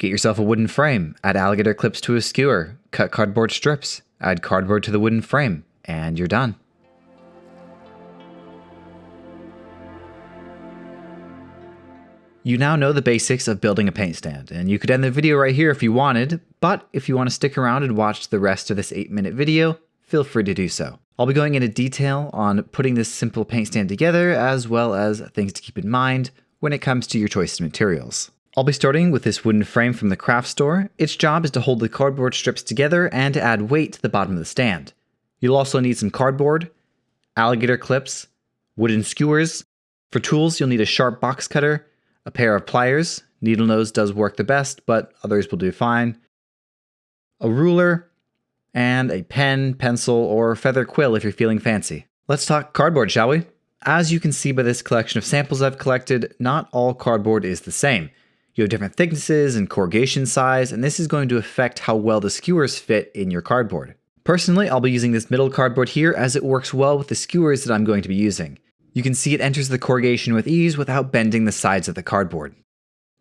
Get yourself a wooden frame, add alligator clips to a skewer, cut cardboard strips, add cardboard to the wooden frame, and you're done. You now know the basics of building a paint stand, and you could end the video right here if you wanted, but if you want to stick around and watch the rest of this 8-minute video, feel free to do so. I'll be going into detail on putting this simple paint stand together, as well as things to keep in mind when it comes to your choice of materials. I'll be starting with this wooden frame from the craft store. Its job is to hold the cardboard strips together and to add weight to the bottom of the stand. You'll also need some cardboard, alligator clips, wooden skewers. For tools, you'll need a sharp box cutter, a pair of pliers, needle nose does work the best, but others will do fine, a ruler, and a pen, pencil, or feather quill if you're feeling fancy. Let's talk cardboard, shall we? As you can see by this collection of samples I've collected, not all cardboard is the same. You have different thicknesses and corrugation size, and this is going to affect how well the skewers fit in your cardboard. Personally, I'll be using this middle cardboard here as it works well with the skewers that I'm going to be using. You can see it enters the corrugation with ease without bending the sides of the cardboard.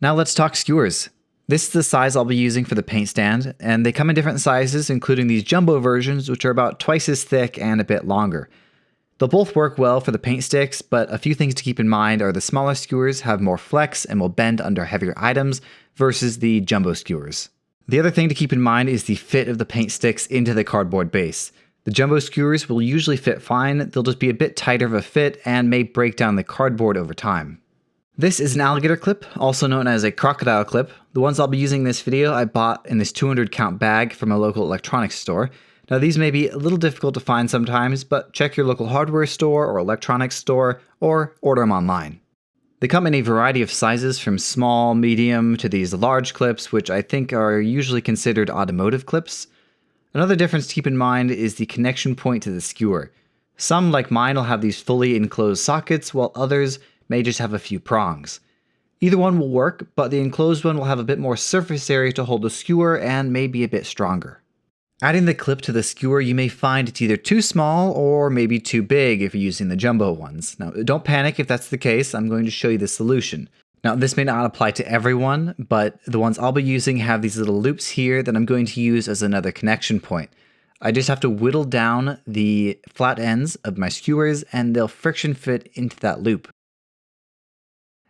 Now let's talk skewers. This is the size I'll be using for the paint stand, and they come in different sizes, including these jumbo versions, which are about twice as thick and a bit longer. They'll both work well for the paint sticks, but a few things to keep in mind are the smaller skewers have more flex and will bend under heavier items versus the jumbo skewers. The other thing to keep in mind is the fit of the paint sticks into the cardboard base. The jumbo skewers will usually fit fine, they'll just be a bit tighter of a fit and may break down the cardboard over time. This is an alligator clip, also known as a crocodile clip. The ones I'll be using in this video I bought in this 200 count bag from a local electronics store. Now these may be a little difficult to find sometimes, but check your local hardware store or electronics store, or order them online. They come in a variety of sizes from small, medium, to these large clips, which I think are usually considered automotive clips. Another difference to keep in mind is the connection point to the skewer. Some, like mine, will have these fully enclosed sockets, while others may just have a few prongs. Either one will work, but the enclosed one will have a bit more surface area to hold the skewer and may be a bit stronger. Adding the clip to the skewer, you may find it's either too small or maybe too big if you're using the jumbo ones. Now, don't panic if that's the case, I'm going to show you the solution. Now, this may not apply to everyone, but the ones I'll be using have these little loops here that I'm going to use as another connection point. I just have to whittle down the flat ends of my skewers and they'll friction fit into that loop.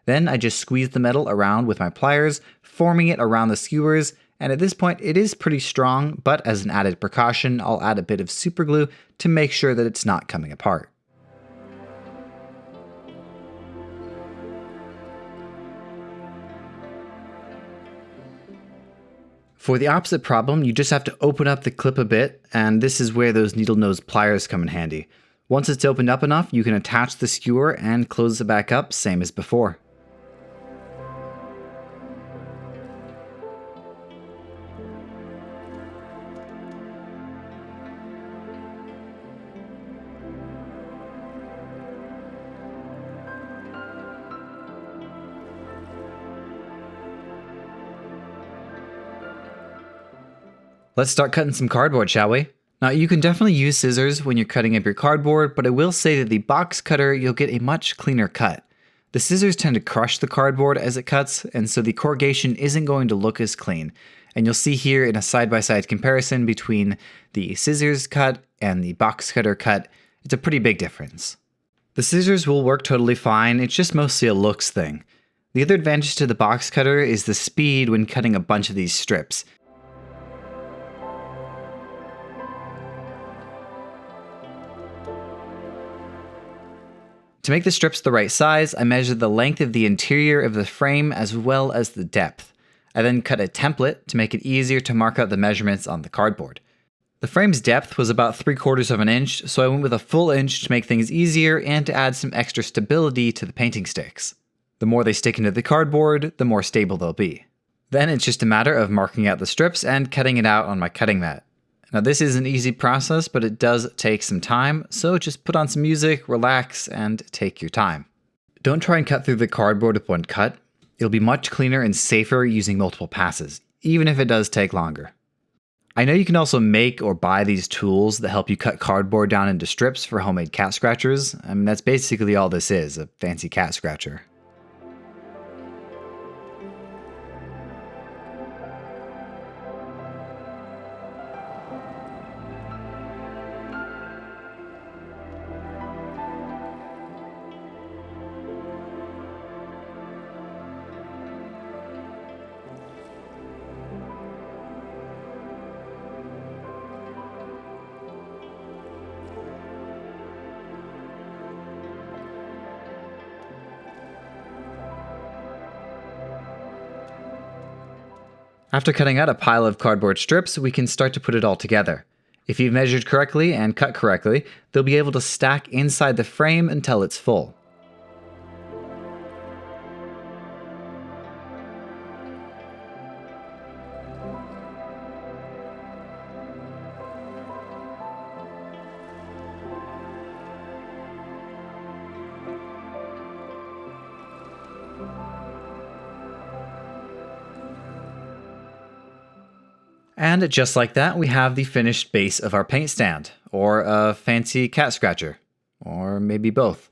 Then I just squeeze the metal around with my pliers, forming it around the skewers, and at this point it is pretty strong, but as an added precaution, I'll add a bit of super glue to make sure that it's not coming apart. For the opposite problem, you just have to open up the clip a bit, and this is where those needle nose pliers come in handy. Once it's opened up enough, you can attach the skewer and close it back up, same as before. Let's start cutting some cardboard, shall we? Now, you can definitely use scissors when you're cutting up your cardboard, but I will say that the box cutter, you'll get a much cleaner cut. The scissors tend to crush the cardboard as it cuts, and so the corrugation isn't going to look as clean. And you'll see here in a side-by-side comparison between the scissors cut and the box cutter cut, it's a pretty big difference. The scissors will work totally fine, it's just mostly a looks thing. The other advantage to the box cutter is the speed when cutting a bunch of these strips. To make the strips the right size, I measured the length of the interior of the frame as well as the depth. I then cut a template to make it easier to mark out the measurements on the cardboard. The frame's depth was about 3/4 of an inch, so I went with a full inch to make things easier and to add some extra stability to the painting sticks. The more they stick into the cardboard, the more stable they'll be. Then it's just a matter of marking out the strips and cutting it out on my cutting mat. Now this is an easy process, but it does take some time, so just put on some music, relax, and take your time. Don't try and cut through the cardboard with one cut. It'll be much cleaner and safer using multiple passes, even if it does take longer. I know you can also make or buy these tools that help you cut cardboard down into strips for homemade cat scratchers. I mean, that's basically all this is, a fancy cat scratcher. After cutting out a pile of cardboard strips, we can start to put it all together. If you've measured correctly and cut correctly, they'll be able to stack inside the frame until it's full. And just like that, we have the finished base of our paint stand, or a fancy cat scratcher, or maybe both.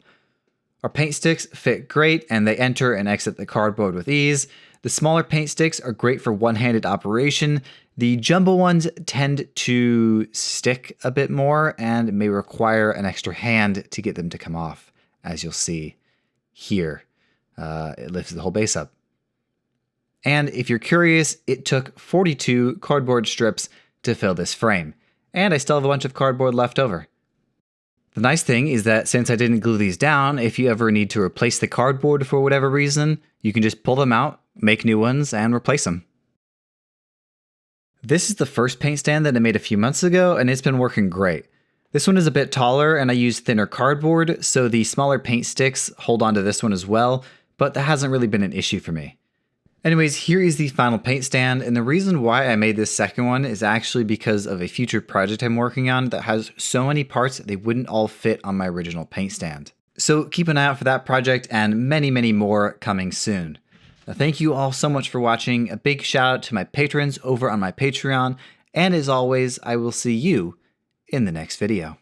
Our paint sticks fit great and they enter and exit the cardboard with ease. The smaller paint sticks are great for one-handed operation. The jumbo ones tend to stick a bit more and may require an extra hand to get them to come off, as you'll see here. It lifts the whole base up. And if you're curious, it took 42 cardboard strips to fill this frame, and I still have a bunch of cardboard left over. The nice thing is that since I didn't glue these down, if you ever need to replace the cardboard for whatever reason, you can just pull them out, make new ones, and replace them. This is the first paint stand that I made a few months ago, and it's been working great. This one is a bit taller, and I used thinner cardboard, so the smaller paint sticks hold onto this one as well, but that hasn't really been an issue for me. Anyways, here is the final paint stand, and the reason why I made this second one is actually because of a future project I'm working on that has so many parts that they wouldn't all fit on my original paint stand. So keep an eye out for that project and many, many more coming soon. Now, thank you all so much for watching. A big shout out to my patrons over on my Patreon, and as always, I will see you in the next video.